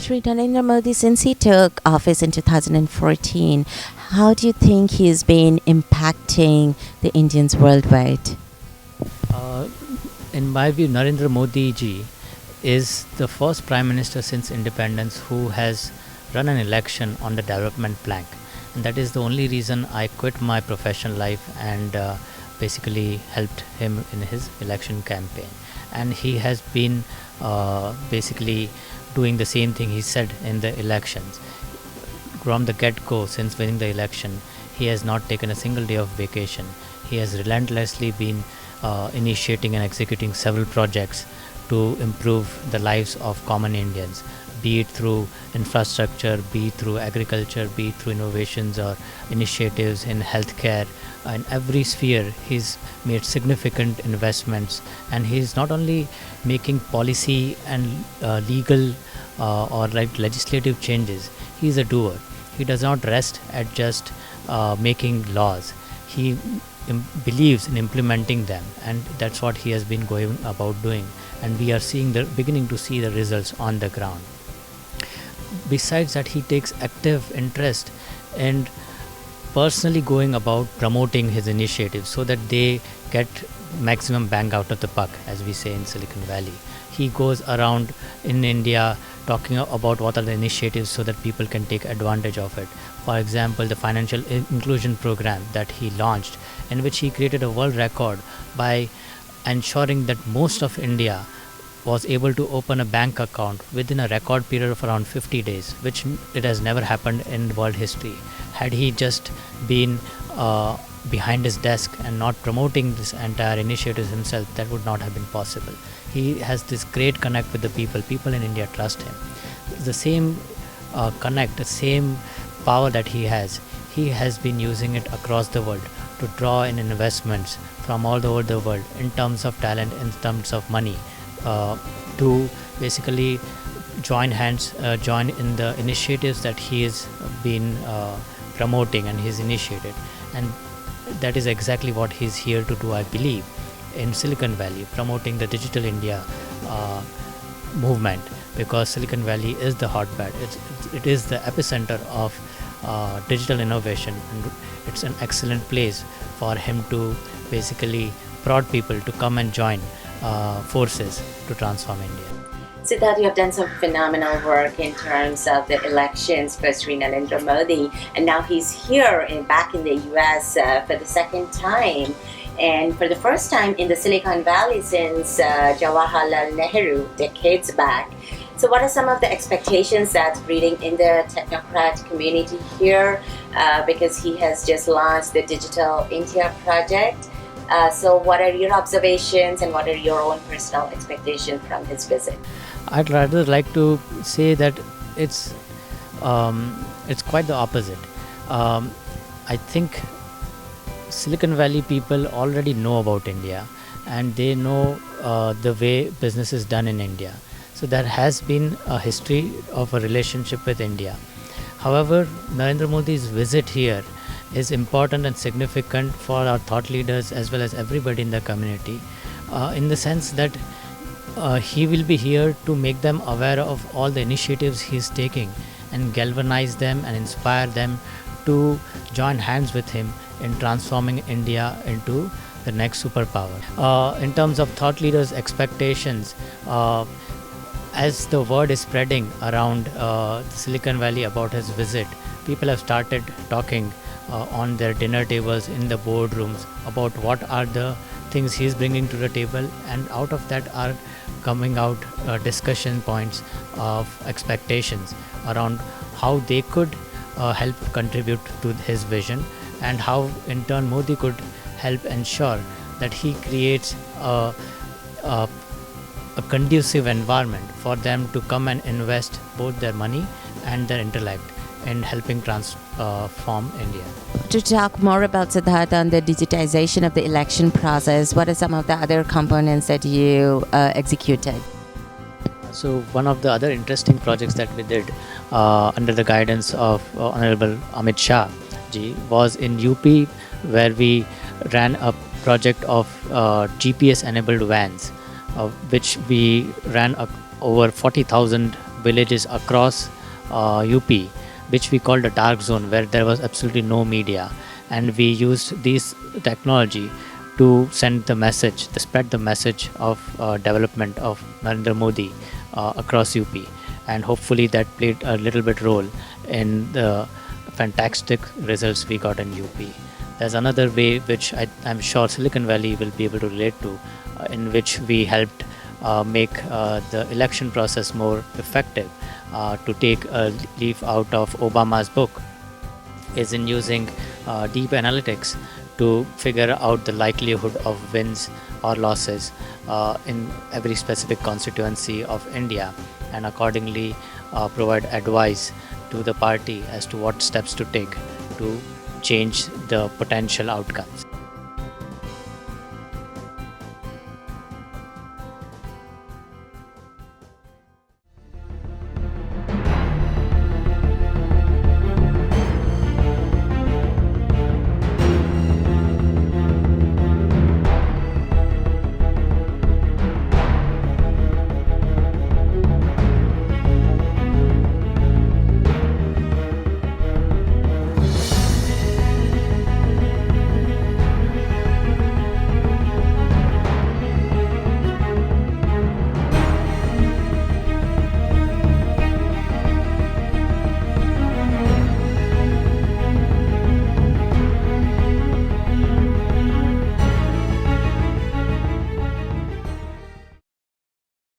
Shri Narendra Modi, since he took office in 2014, how do you think he's been impacting the Indians worldwide? Uh, in my view, Narendra Modi ji is the first Prime Minister since independence who has run an election on the development plank. And that is the only reason I quit my professional life and basically helped him in his election campaign. And he has been basically doing the same thing he said in the elections. From the get-go, since winning the election, he has not taken a single day of vacation. He has relentlessly been initiating and executing several projects to improve the lives of common Indians, be it through infrastructure, be it through agriculture, be it through innovations or initiatives in healthcare. In every sphere, he's made significant investments, and he's not only making policy and legal or like legislative changes. He's a doer. He does not rest at just making laws. He believes in implementing them, and that's what he has been going about doing. And we are beginning to see the results on the ground. Besides that, he takes active interest in personally going about promoting his initiatives so that they get maximum bang out of the buck, as we say in Silicon Valley. He goes around in India talking about what are the initiatives so that people can take advantage of it. For example, the financial inclusion program that he launched, in which he created a world record by ensuring that most of India was able to open a bank account within a record period of around 50 days, which it has never happened in world history. Had he just been behind his desk and not promoting this entire initiative himself, that would not have been possible. He has this great connect with the people. People in India trust him. The same connect, the same power that he has been using it across the world to draw in investments from all over the world in terms of talent, in terms of money, to basically join in the initiatives that he has been promoting and he's initiated. And that is exactly what he's here to do, I believe, in Silicon Valley, promoting the Digital India movement, because Silicon Valley is the hotbed. It is the epicenter of digital innovation, and it's an excellent place for him to basically prod people to come and join forces to transform India. Siddharth, you have done some phenomenal work in terms of the elections for Sri Narendra Modi, and now he's here back in the US for the second time, and for the first time in the Silicon Valley since Jawaharlal Nehru decades back. So what are some of the expectations that's breeding in the technocrat community here, because he has just launched the Digital India project? So what are your observations and what are your own personal expectations from his visit? I'd rather like to say that it's quite the opposite. I think Silicon Valley people already know about India, and they know the way business is done in India. So there has been a history of a relationship with India. However, Narendra Modi's visit here is important and significant for our thought leaders as well as everybody in the community, in the sense that he will be here to make them aware of all the initiatives he's taking and galvanize them and inspire them to join hands with him in transforming India into the next superpower. In terms of thought leaders' expectations, as the word is spreading around Silicon Valley about his visit, people have started talking on their dinner tables, in the boardrooms, about what are the things he's bringing to the table, and out of that are coming out discussion points of expectations around how they could help contribute to his vision, and how in turn Modi could help ensure that he creates a conducive environment for them to come and invest both their money and their intellect in helping transform India. To talk more about Siddhartha and the digitization of the election process, what are some of the other components that you executed? So one of the other interesting projects that we did under the guidance of Honorable Amit Shah ji was in UP, where we ran a project of GPS enabled vans, which we ran over 40,000 villages across UP, which we called a dark zone, where there was absolutely no media, and we used this technology to send the message, to spread the message of development of Narendra Modi across UP, and hopefully that played a little bit role in the fantastic results we got in UP. There's another way which I'm sure Silicon Valley will be able to relate to, in which we helped make the election process more effective. To take a leaf out of Obama's book, is in using deep analytics to figure out the likelihood of wins or losses in every specific constituency of India, and accordingly provide advice to the party as to what steps to take to change the potential outcomes.